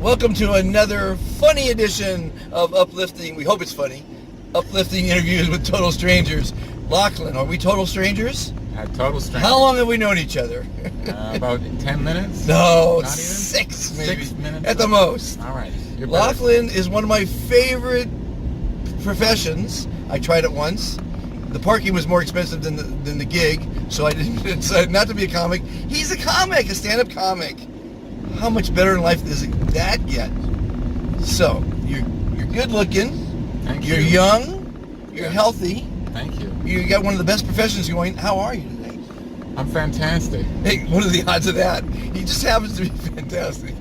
Welcome to another funny edition of Uplifting. We hope it's funny. Uplifting interviews with total strangers. Laughlan, are we total strangers? Total strangers. How long have we known each other? About 10 minutes? No, Not even? 6 maybe. 6 minutes? At the most. All right. Laughlan is one of my favorite professions. I tried it once. The parking was more expensive than the gig, so I decided not to be a comic. He's a comic, a stand-up comic. How much better in life does that get? So, you're good looking. Thank You're you. young. You're healthy. Thank you. You got one of the best professions going. How are you today? I'm fantastic. Hey, what are the odds of that? He just happens to be fantastic.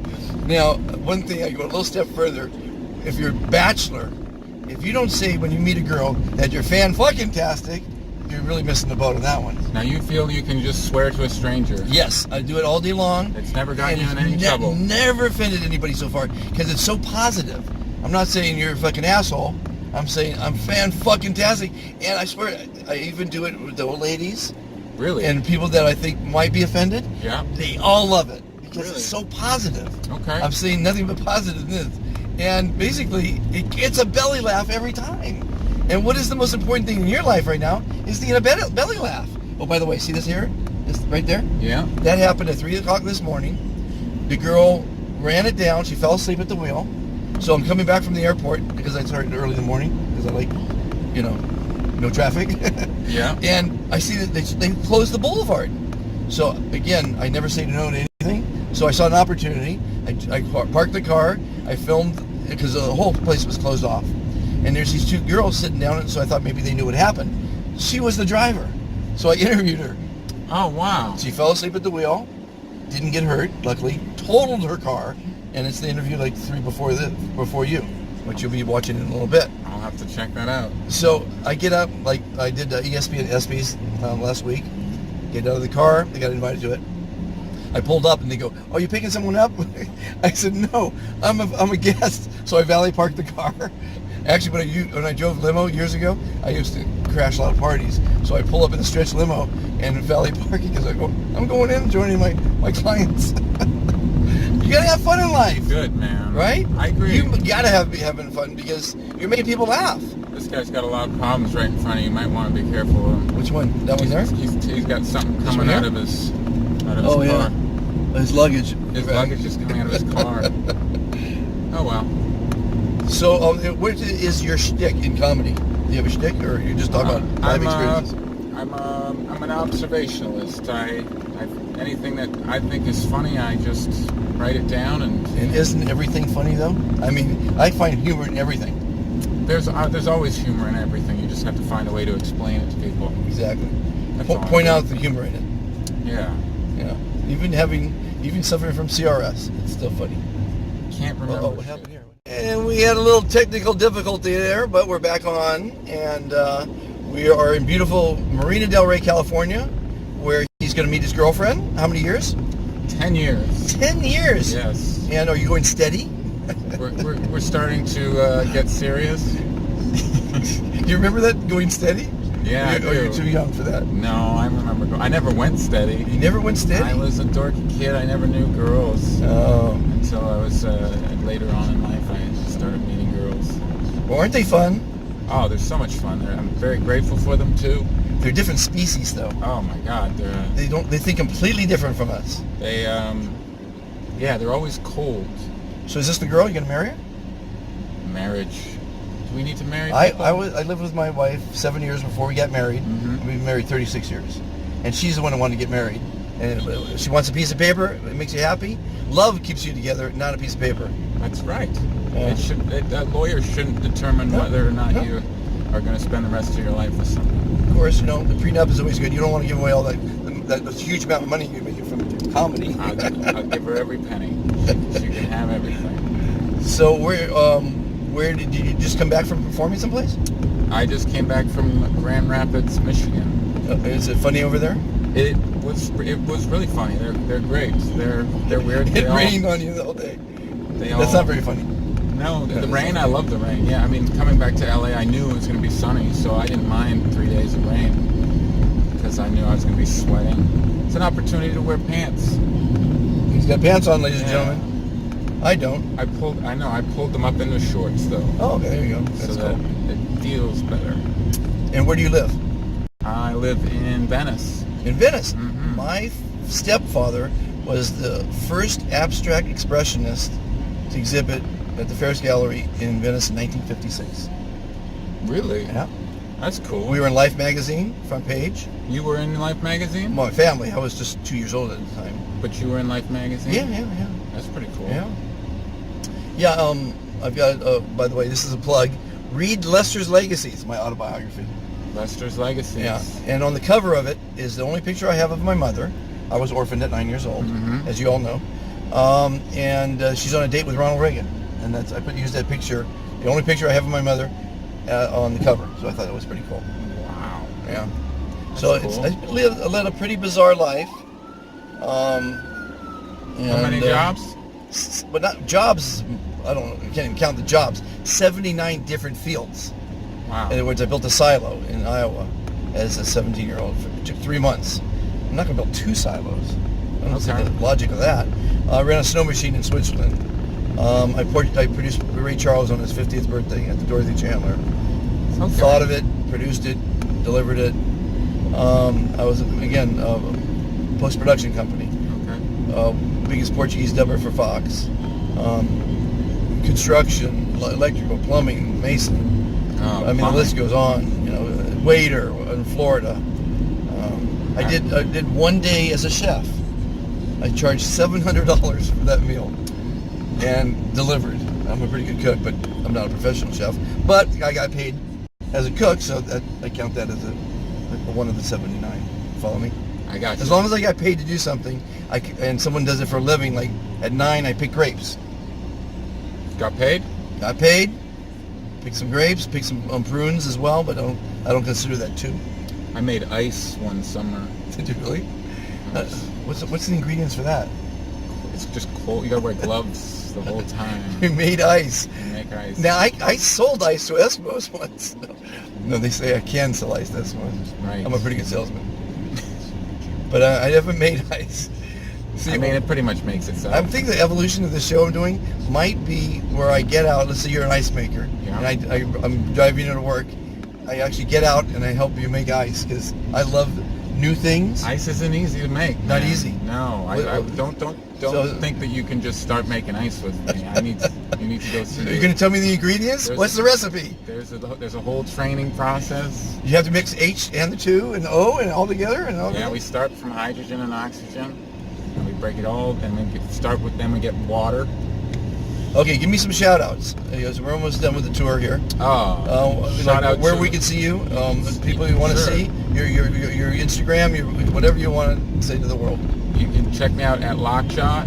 Now, one thing, I go a little step further. If you're a bachelor, if you don't say when you meet a girl that you're fan-fucking-tastic, you're really missing the boat on that one. Now you feel you can just swear to a stranger. Yes, I do it all day long. It's never gotten and you in any trouble. Never offended anybody so far because it's so positive. I'm not saying you're a fucking asshole. I'm saying I'm fan-fucking-tastic. And I swear, I even do it with the old ladies. Really? And people that I think might be offended. Yeah. They all love it because Really? it's so positive. Okay. I'm saying nothing but positiveness. And basically, it gets a belly laugh every time. And what is the most important thing in your life right now is to get a belly laugh. Oh, by the way, see this here? This right there? Yeah. That happened at 3 o'clock this morning. The girl ran it down. She fell asleep at the wheel. So I'm coming back from the airport because I started early in the morning because I like, no traffic. Yeah. And I see that they closed the boulevard. So again, I never say no to anything. So I saw an opportunity. I parked the car. I filmed because the whole place was closed off. And there's these two girls sitting down, and so I thought maybe they knew what happened. She was the driver. So I interviewed her. Oh, wow. She fell asleep at the wheel, didn't get hurt, luckily, totaled her car, and it's the interview like before you, which you'll be watching in a little bit. I'll have to check that out. So I get up, like I did ESPN ESPYs last week, get out of the car, they got invited to it. I pulled up and they go, "Oh, you picking someone up?" I said, "No, I'm a guest." So I valet parked the car. Actually, when I drove limo years ago, I used to crash a lot of parties. So I pull up in the stretch limo and valet parking because I'm going in joining my clients. You gotta have fun in life. Good, man. Right? I agree. You gotta be having fun because you're making people laugh. This guy's got a lot of problems right in front of you. You might want to be careful of him. Which one? That one there? He's got something This coming one out here? of his car. Yeah. His luggage. His luggage is coming out of his car. Oh, well. So, what is your shtick in comedy? Do you have a shtick, or you just talk about life experiences? I'm an observationalist. Anything that I think is funny, I just write it down. And isn't everything funny though? I mean, I find humor in everything. There's always humor in everything. You just have to find a way to explain it to people. Exactly. That's all. Point out the humor in it. Yeah. Even suffering from CRS, it's still funny. Can't remember. Oh, what happened here? And we had a little technical difficulty there, but we're back on, and we are in beautiful Marina Del Rey, California, where he's going to meet his girlfriend. How many years? 10 years. 10 years. Yes. And are you going steady? We're starting to get serious. Do you remember that, going steady? Yeah, I do. You're too young for that. No, I remember. I never went steady. You never went steady? I was a dorky kid. I never knew girls. Oh. Until I was later on in life, I started meeting girls. Well, aren't they fun? Oh, they're so much fun. I'm very grateful for them too. They're different species, though. Oh my God, They think completely different from us. They're always cold. So is this the girl? You gonna marry her? Marriage. Do we need to marry people? I lived with my wife 7 years before we got married. Mm-hmm. We've been married 36 years. And she's the one who wanted to get married. And she wants a piece of paper. It makes you happy. Love keeps you together, not a piece of paper. That's right. Yeah. A lawyer shouldn't determine whether or not you are going to spend the rest of your life with someone. Of course, the prenup is always good. You don't want to give away all that huge amount of money you're making from comedy. I'll give her every penny. She can have everything. So where did you just come back from performing someplace? I just came back from Grand Rapids, Michigan. Is it funny over there? It was really funny. They're great. They're weird. It rained on you the whole day. That's not very funny. No, the rain. I love the rain. Yeah, I mean, coming back to LA, I knew it was going to be sunny, so I didn't mind 3 days of rain because I knew I was going to be sweating. It's an opportunity to wear pants. He's got pants on, ladies and gentlemen. I don't. I pulled them up into shorts though. Oh, okay, there you go. That's so cool. that it feels better. And where do you live? I live in Venice. In Venice. Mhm. My stepfather was the first abstract expressionist to exhibit at the Ferris Gallery in Venice in 1956. Really? Yeah. That's cool. We were in Life magazine, front page. You were in Life magazine? My family. I was just 2 years old at the time. But you were in Life magazine? Yeah. That's pretty cool. Yeah. Yeah, I've got, by the way, this is a plug. Read Lester's Legacy. It's my autobiography. Lester's Legacy. Yeah. And on the cover of it is the only picture I have of my mother. I was orphaned at 9 years old, as you all know. And she's on a date with Ronald Reagan. And used that picture, the only picture I have of my mother, on the cover. So I thought that was pretty cool. Wow. Yeah. That's So cool. I led a pretty bizarre life. How many jobs? But not jobs. I can't even count the jobs. 79 different fields. Wow. In other words, I built a silo in Iowa as a 17-year-old. It took 3 months. I'm not going to build 2 silos. I don't see the logic of that. I ran a snow machine in Switzerland. I produced Ray Charles on his 50th birthday at the Dorothy Chandler. Okay. Thought of it, produced it, delivered it. I was, again, a post-production company. Okay. Biggest Portuguese dubber for Fox. Construction, electrical, plumbing, mason. Oh, I mean, the list goes on. You know, waiter in Florida. I did 1 day as a chef. I charged $700 for that meal and delivered. I'm a pretty good cook, but I'm not a professional chef. But I got paid as a cook, so I count that as one of the 79. Follow me? I got you. As long as I got paid to do something, and someone does it for a living, like at 9 I pick grapes. Got paid? Got paid, picked some grapes, picked some prunes as well, but I don't consider that too. I made ice one summer. Did you really? What's the ingredients for that? It's just cold. You gotta wear gloves the whole time. We made ice. You make ice. Now I sold ice to Eskimos once. No, they say I can sell ice to Eskimos. Right. I'm a pretty good salesman. But I haven't made ice. See, I mean, it pretty much makes itself. I'm thinking the evolution of the show I'm doing might be where I get out. Let's say you're an ice maker, Yeah. and I'm driving you to work. I actually get out and I help you make ice because I love new things. Ice isn't easy to make. Not man. easy. No, I don't think that you can just start making ice with me. You need to go see. Are you going to tell me the ingredients? What's the recipe? There's a whole training process. You have to mix H and the 2 and O and all together and all. Yeah, we start from hydrogen and oxygen, and we break it all, and then we get water. Okay, give me some shout outs. We're almost done with the tour here. Shout out where to- we can see you, people you want to Sure. see, your Instagram, whatever you want to say to the world. You can check me out at Lockjaw,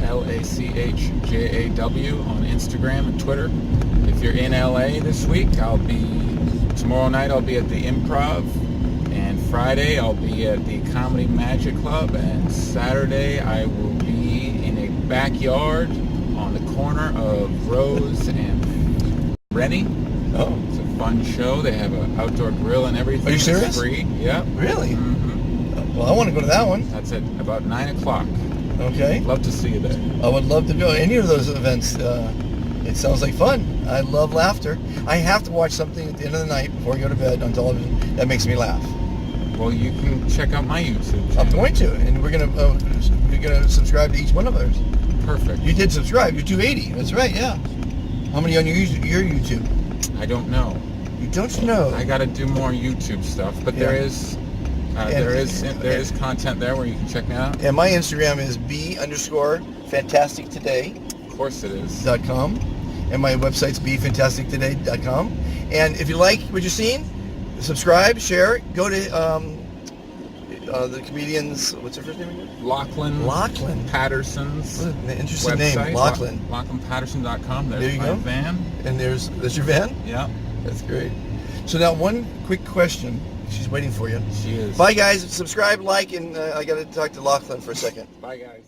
LACHJAW, on Instagram and Twitter. If you're in LA this week, tomorrow night I'll be at the Improv, and Friday I'll be at the Comedy Magic Club, and Saturday I will be in a backyard on the corner of Rose and Rennie. Oh, It's a fun show. They have an outdoor grill and everything. Are you serious? It's free. Yep. really? Mm-hmm. Well, I want to go to that one. That's at about 9 o'clock. Okay. Love to see you there. I would love to go any of those events. It sounds like fun. I love laughter. I have to watch something at the end of the night before I go to bed on television that makes me laugh. Well, you can check out my YouTube I'm channel. going to, and we're gonna subscribe to each one of those. Perfect. You did subscribe. You're 280. That's right. Yeah. How many on your YouTube? I don't know. You don't know. I got to do more YouTube stuff, but Yeah. there is content there where you can check me out. And my Instagram is b_fantastictoday.com, Of course it is. and my website's bfantastictoday.com. And if you like what you're seeing, subscribe, share, go to the comedian's, what's her first name again? Laughlan Patterson's What an interesting website. name, Laughlan. LaughlanPatterson.com. There There's you my go. van. And that's your van? Yeah, That's great. So now one quick question. She's waiting for you. she is. Bye guys. Subscribe, like, and I got to talk to Laughlan for a second. Bye, guys.